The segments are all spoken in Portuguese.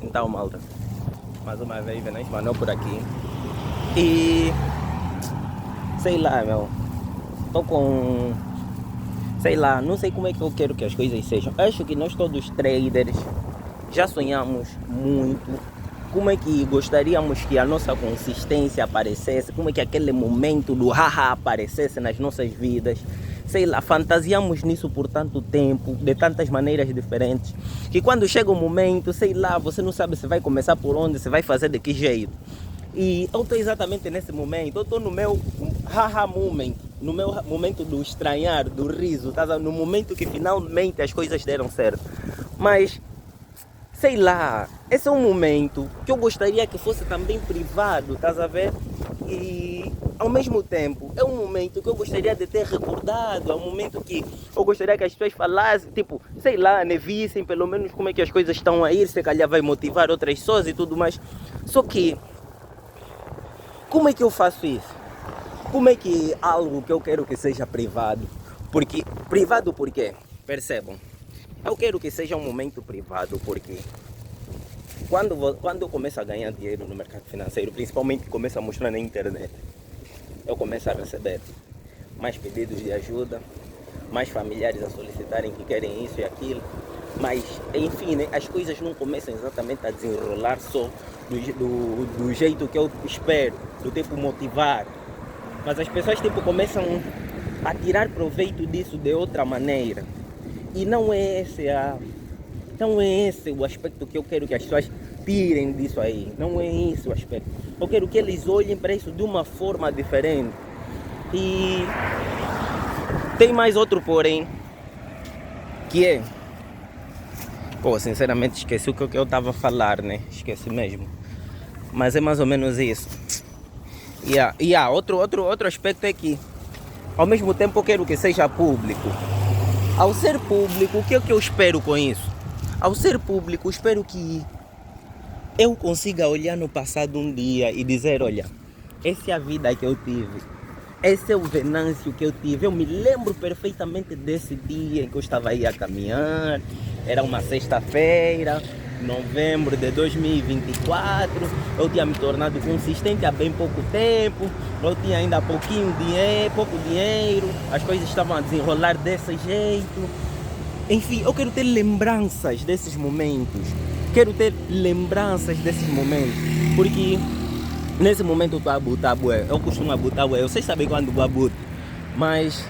Então, malta, mais uma vez, Venâncio Manoel por aqui. E sei lá, meu, tô com, sei lá, não sei como é que eu quero que as coisas sejam. Acho que nós todos traders já sonhamos muito como é que gostaríamos que a nossa consistência aparecesse, como é que aquele momento do haha aparecesse nas nossas vidas. Sei lá, fantasiamos nisso por tanto tempo, de tantas maneiras diferentes, que quando chega o momento, sei lá, você não sabe se vai começar por onde, se vai fazer de que jeito. E eu estou exatamente nesse momento, eu estou no meu haha moment, no meu momento do estranhar, do riso, tá? No momento que finalmente as coisas deram certo. Mas, sei lá, esse é um momento que eu gostaria que fosse também privado, tá a ver? E ao mesmo tempo, é um momento que eu gostaria de ter recordado, é um momento que eu gostaria que as pessoas falassem, tipo, sei lá, né, vissem pelo menos como é que as coisas estão a ir, se calhar vai motivar outras pessoas e tudo mais. Só que, como é que eu faço isso? Como é que algo que eu quero que seja privado? Porque, privado por quê? Percebam, eu quero que seja um momento privado porque quando eu começo a ganhar dinheiro no mercado financeiro, principalmente começo a mostrar na internet, eu começo a receber mais pedidos de ajuda, mais familiares a solicitarem que querem isso e aquilo, mas enfim, né, as coisas não começam exatamente a desenrolar só do jeito que eu espero, do tipo motivar, mas as pessoas tipo começam a tirar proveito disso de outra maneira, e não é esse o aspecto que eu quero que as pessoas tirem disso aí. Não é esse o aspecto. Eu quero que eles olhem para isso de uma forma diferente. E tem mais outro porém, que é... Pô, sinceramente esqueci o que eu estava a falar, né? Esqueci mesmo. Mas é mais ou menos isso. Outro aspecto é que, ao mesmo tempo, eu quero que seja público. Ao ser público, o que é que eu espero com isso? Ao ser público, espero que eu consiga olhar no passado um dia e dizer, olha, essa é a vida que eu tive, esse é o Venâncio que eu tive. Eu me lembro perfeitamente desse dia em que eu estava aí a caminhar, era uma sexta-feira, novembro de 2024, eu tinha me tornado consistente há bem pouco tempo, eu tinha ainda pouco dinheiro, as coisas estavam a desenrolar desse jeito. Enfim, eu quero ter lembranças desses momentos. Porque nesse momento eu estou a botar bué. Eu costumo botar bué. Eu sei saber quando vou botar. Mas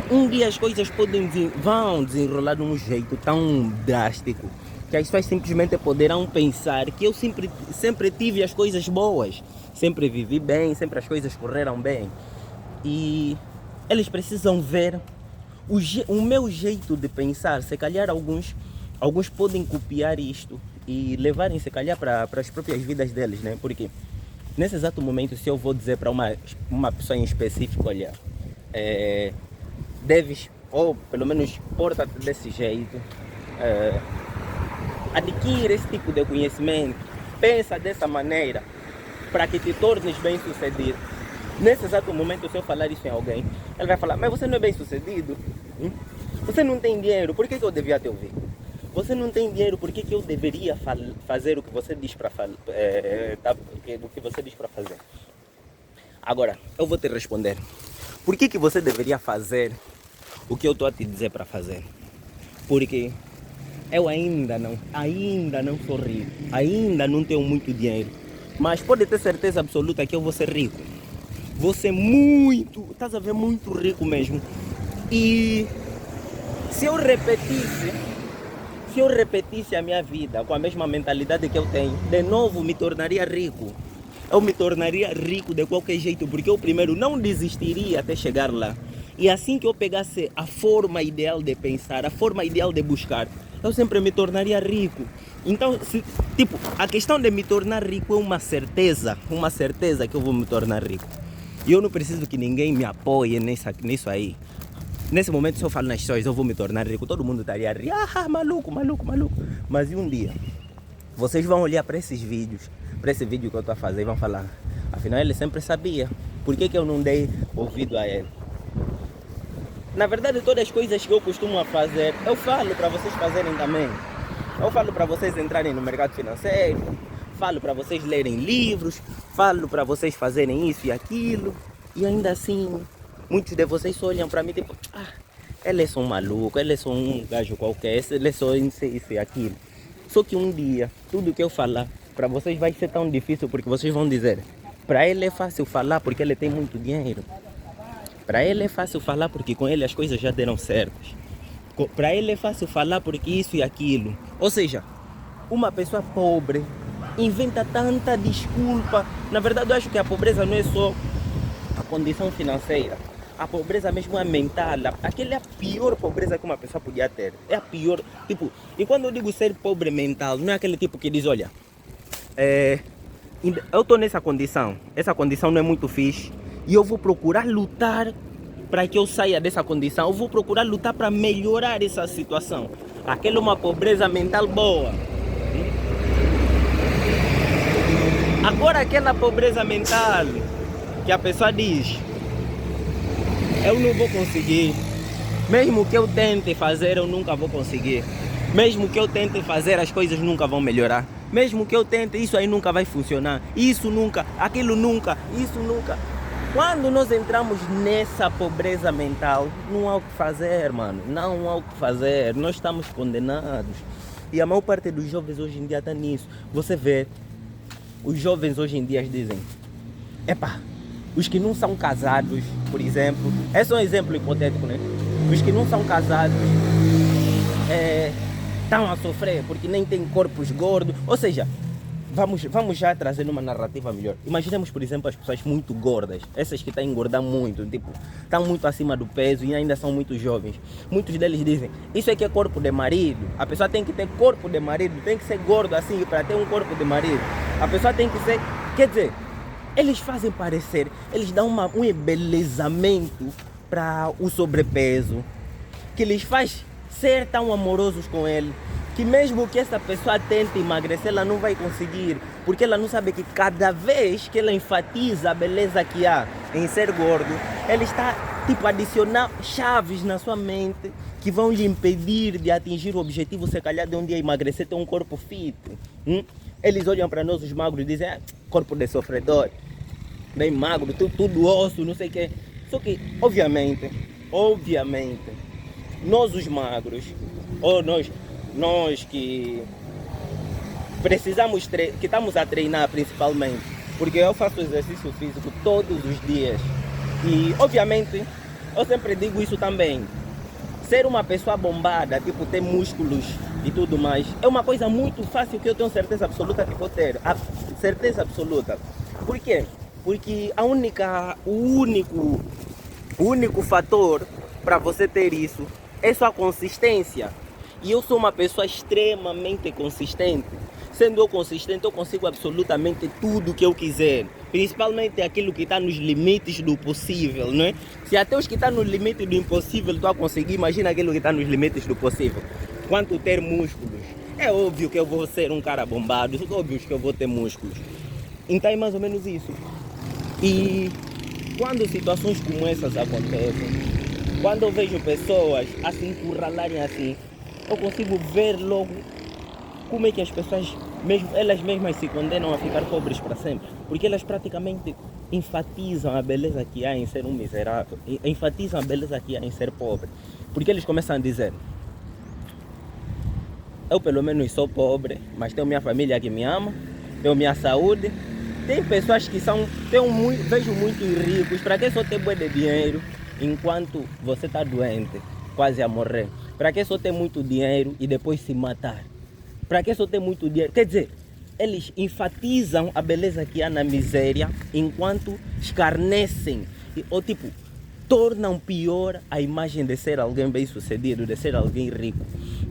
um dia as coisas vão desenrolar de um jeito tão drástico que as pessoas simplesmente poderão pensar que eu sempre tive as coisas boas. Sempre vivi bem, sempre as coisas correram bem. E eles precisam ver o meu jeito de pensar. Se calhar alguns podem copiar isto e levarem se calhar para as próprias vidas deles, né? Porque nesse exato momento, se eu vou dizer para uma pessoa em específico, olha, deves, ou pelo menos porta-te desse jeito, adquire esse tipo de conhecimento, pensa dessa maneira para que te tornes bem sucedido. Nesse exato momento, se eu falar isso em alguém, ele vai falar, mas você não é bem sucedido? Você não tem dinheiro, por que eu devia te ouvir? Você não tem dinheiro, por que eu deveria fazer o que você diz para fazer? Agora, eu vou te responder. Por que você deveria fazer o que eu estou a te dizer para fazer? Porque eu ainda não sou rico, ainda não tenho muito dinheiro, mas pode ter certeza absoluta que eu vou ser rico. Vou ser muito, estás a ver, muito rico mesmo. E se eu repetisse a minha vida com a mesma mentalidade que eu tenho, de novo me tornaria rico. Eu me tornaria rico de qualquer jeito, porque eu primeiro não desistiria até chegar lá. E assim que eu pegasse a forma ideal de pensar, a forma ideal de buscar, eu sempre me tornaria rico. Então, a questão de me tornar rico é uma certeza que eu vou me tornar rico. E eu não preciso que ninguém me apoie nisso aí. Nesse momento, se eu falo nas pessoas, eu vou me tornar rico, todo mundo estaria a rir, maluco. Mas um dia, vocês vão olhar para esse vídeo que eu estou a fazer e vão falar, afinal ele sempre sabia, por que eu não dei ouvido a ele? Na verdade, todas as coisas que eu costumo fazer, eu falo para vocês fazerem também. Eu falo para vocês entrarem no mercado financeiro, falo para vocês lerem livros, falo para vocês fazerem isso e aquilo, e ainda assim, muitos de vocês só olham para mim tipo, ele é só um maluco, ele é só um gajo qualquer, ele é só isso e aquilo. Só que um dia, tudo que eu falar para vocês vai ser tão difícil porque vocês vão dizer, para ele é fácil falar porque ele tem muito dinheiro. Para ele é fácil falar porque com ele as coisas já deram certo. Para ele é fácil falar porque isso e aquilo. Ou seja, uma pessoa pobre inventa tanta desculpa. Na verdade, eu acho que a pobreza não é só a condição financeira. A pobreza mesmo é mental. Aquela é a pior pobreza que uma pessoa podia ter. É a pior. Tipo, e quando eu digo ser pobre mental, não é aquele tipo que diz, olha, eu estou nessa condição. Essa condição não é muito fixe. E eu vou procurar lutar para que eu saia dessa condição. Eu vou procurar lutar para melhorar essa situação. Aquela é uma pobreza mental boa. Agora aquela pobreza mental que a pessoa diz, eu não vou conseguir. Mesmo que eu tente fazer, eu nunca vou conseguir. Mesmo que eu tente fazer, as coisas nunca vão melhorar. Mesmo que eu tente, isso aí nunca vai funcionar. Isso nunca, aquilo nunca, isso nunca. Quando nós entramos nessa pobreza mental, não há o que fazer, mano. Não há o que fazer. Nós estamos condenados. E a maior parte dos jovens hoje em dia está nisso. Você vê, os jovens hoje em dia dizem, os que não são casados, por exemplo, esse é um exemplo hipotético, né? Os que não são casados estão a sofrer porque nem têm corpos gordos. Ou seja, vamos já trazer uma narrativa melhor. Imaginemos, por exemplo, as pessoas muito gordas, essas que estão a engordar muito, tipo, estão muito acima do peso e ainda são muito jovens. Muitos deles dizem, isso aqui é corpo de marido. A pessoa tem que ter corpo de marido, tem que ser gordo assim para ter um corpo de marido. A pessoa tem que ser, quer dizer, eles fazem parecer, eles dão um embelezamento para o sobrepeso, que lhes faz ser tão amorosos com ele, que mesmo que essa pessoa tente emagrecer, ela não vai conseguir, porque ela não sabe que cada vez que ela enfatiza a beleza que há em ser gordo, ela está tipo a adicionar chaves na sua mente que vão lhe impedir de atingir o objetivo, se calhar de um dia emagrecer, ter um corpo fit. Eles olham para nós os magros e dizem, corpo de sofredor, bem magro, tudo osso, não sei o quê. Só que, obviamente, nós os magros, ou nós que precisamos, que estamos a treinar principalmente, porque eu faço exercício físico todos os dias. E, obviamente, eu sempre digo isso também, ser uma pessoa bombada, tipo ter músculos e tudo mais, é uma coisa muito fácil que eu tenho certeza absoluta que vou ter. Certeza absoluta. Por quê? Porque o único fator para você ter isso é sua consistência. E eu sou uma pessoa extremamente consistente. Sendo eu consistente, eu consigo absolutamente tudo que eu quiser. Principalmente aquilo que está nos limites do possível, não é? Se até os que estão nos limites do impossível estão a conseguir, imagina aquilo que está nos limites do possível. Quanto ter músculos. É óbvio que eu vou ser um cara bombado, é óbvio que eu vou ter músculos. Então é mais ou menos isso. E quando situações como essas acontecem, quando eu vejo pessoas a se encurralarem assim, eu consigo ver logo como é que as pessoas, elas mesmas se condenam a ficar pobres para sempre. Porque elas praticamente enfatizam a beleza que há em ser um miserável, enfatizam a beleza que há em ser pobre. Porque eles começam a dizer, eu pelo menos sou pobre, mas tenho minha família que me ama, tenho minha saúde. Tem pessoas que vejo muito ricos, para que só ter bué de dinheiro enquanto você está doente, quase a morrer? Para que só ter muito dinheiro e depois se matar? Para que só ter muito dinheiro? Quer dizer, eles enfatizam a beleza que há na miséria enquanto escarnecem, ou tipo, tornam pior a imagem de ser alguém bem sucedido, de ser alguém rico.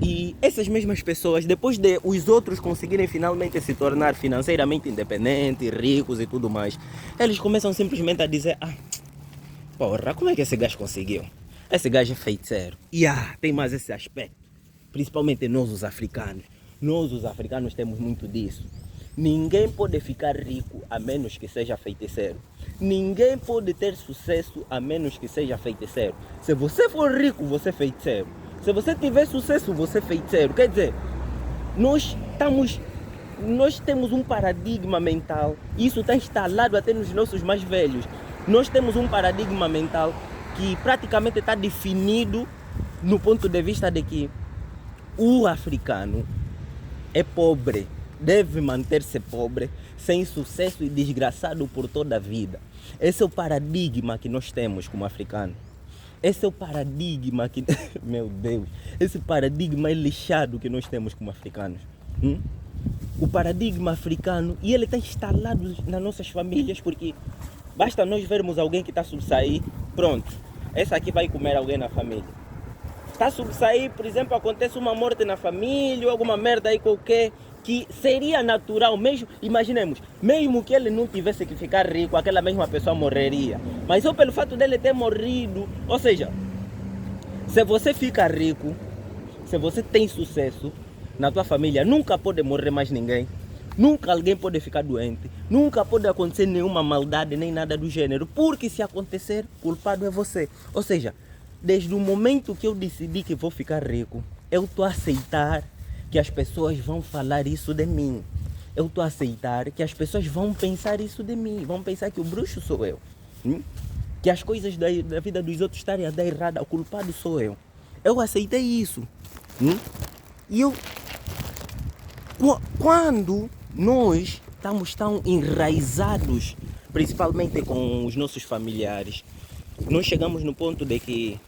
E essas mesmas pessoas, depois de os outros conseguirem finalmente se tornar financeiramente independentes, ricos e tudo mais, eles começam simplesmente a dizer, porra, como é que esse gajo conseguiu? Esse gajo é feiticeiro. Tem mais esse aspecto. Principalmente nós os africanos. Nós os africanos temos muito disso. Ninguém pode ficar rico a menos que seja feiticeiro. Ninguém pode ter sucesso a menos que seja feiticeiro. Se você for rico, você é feiticeiro. Se você tiver sucesso, você é feiticeiro. Quer dizer, Nós estamos... Nós temos um paradigma mental, isso está instalado até nos nossos mais velhos. Nós temos um paradigma mental que praticamente está definido no ponto de vista de que o africano é pobre, deve manter-se pobre, sem sucesso e desgraçado por toda a vida. Esse é o paradigma que nós temos como africanos. Esse é o paradigma que... Meu Deus, esse paradigma é lixado que nós temos como africanos. O paradigma africano, e ele está instalado nas nossas famílias, porque basta nós vermos alguém que está a sobressair, pronto, essa aqui vai comer alguém na família. Está a sobressair, por exemplo, acontece uma morte na família, ou alguma merda aí qualquer, que seria natural, mesmo, imaginemos, mesmo que ele não tivesse que ficar rico, aquela mesma pessoa morreria. Mas só pelo fato dele ter morrido, ou seja, se você fica rico, se você tem sucesso na tua família, nunca pode morrer mais ninguém, nunca alguém pode ficar doente, nunca pode acontecer nenhuma maldade, nem nada do gênero, porque se acontecer, culpado é você. Ou seja, desde o momento que eu decidi que vou ficar rico, eu estou a aceitar que as pessoas vão falar isso de mim. Eu estou a aceitar que as pessoas vão pensar isso de mim, vão pensar que o bruxo sou eu, que as coisas da vida dos outros estarem a dar errado, o culpado sou eu. Eu aceitei isso. E eu... Quando nós estamos tão enraizados, principalmente com os nossos familiares, nós chegamos no ponto de que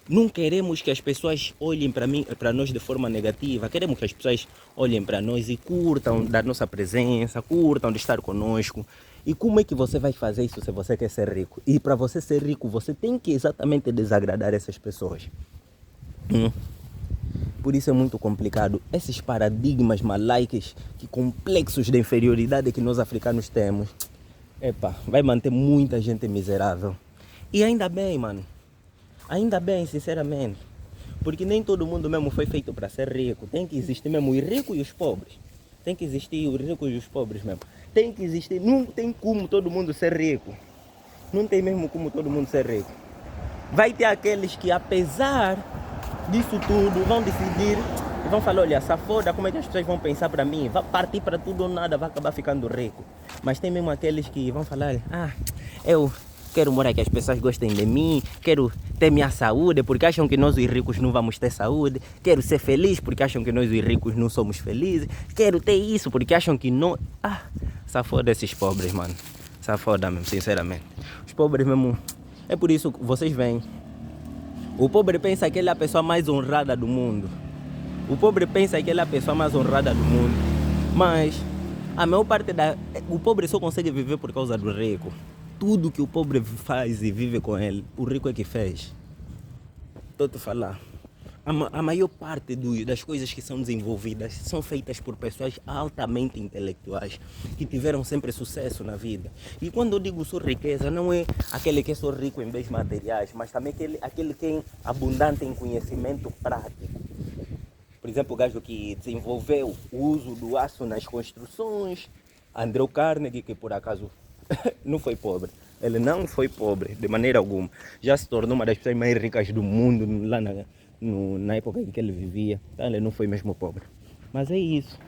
não queremos que as pessoas olhem para nós de forma negativa, queremos que as pessoas olhem para nós e curtam da nossa presença, curtam de estar conosco. E como é que você vai fazer isso se você quer ser rico? E para você ser rico, você tem que exatamente desagradar essas pessoas. Por isso é muito complicado. Esses paradigmas malaicos, que complexos de inferioridade que nós africanos temos, vai manter muita gente miserável. E ainda bem, mano. Ainda bem, sinceramente. Porque nem todo mundo mesmo foi feito para ser rico. Tem que existir mesmo os ricos e os pobres. Tem que existir os ricos e os pobres mesmo. Tem que existir. Não tem como todo mundo ser rico. Não tem mesmo como todo mundo ser rico. Vai ter aqueles que, apesar disso tudo, vão decidir e vão falar, olha, essa foda, como é que as pessoas vão pensar para mim? Vai partir para tudo ou nada, vai acabar ficando rico. Mas tem mesmo aqueles que vão falar, eu quero morar que as pessoas gostem de mim, quero ter minha saúde, porque acham que nós os ricos não vamos ter saúde, quero ser feliz porque acham que nós os ricos não somos felizes, quero ter isso porque acham que não... essa foda esses pobres, mano. Essa foda mesmo, sinceramente. Os pobres mesmo... É por isso que vocês veem. O pobre pensa que ele é a pessoa mais honrada do mundo. O pobre pensa que ele é a pessoa mais honrada do mundo. Mas a maior parte o pobre só consegue viver por causa do rico. Tudo que o pobre faz e vive com ele, o rico é que fez. Estou a falar. A maior parte das coisas que são desenvolvidas são feitas por pessoas altamente intelectuais, que tiveram sempre sucesso na vida. E quando eu digo só riqueza, não é aquele que é só rico em bens materiais, mas também aquele que é abundante em conhecimento prático. Por exemplo, o gajo que desenvolveu o uso do aço nas construções, Andrew Carnegie, que por acaso não foi pobre. Ele não foi pobre, de maneira alguma. Já se tornou uma das pessoas mais ricas do mundo lá na época em que ele vivia. Então ele não foi mesmo pobre. Mas é isso.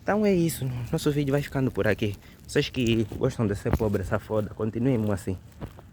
Então é isso. Nosso vídeo vai ficando por aqui. Vocês que gostam de ser pobre, essa foda, continuem assim.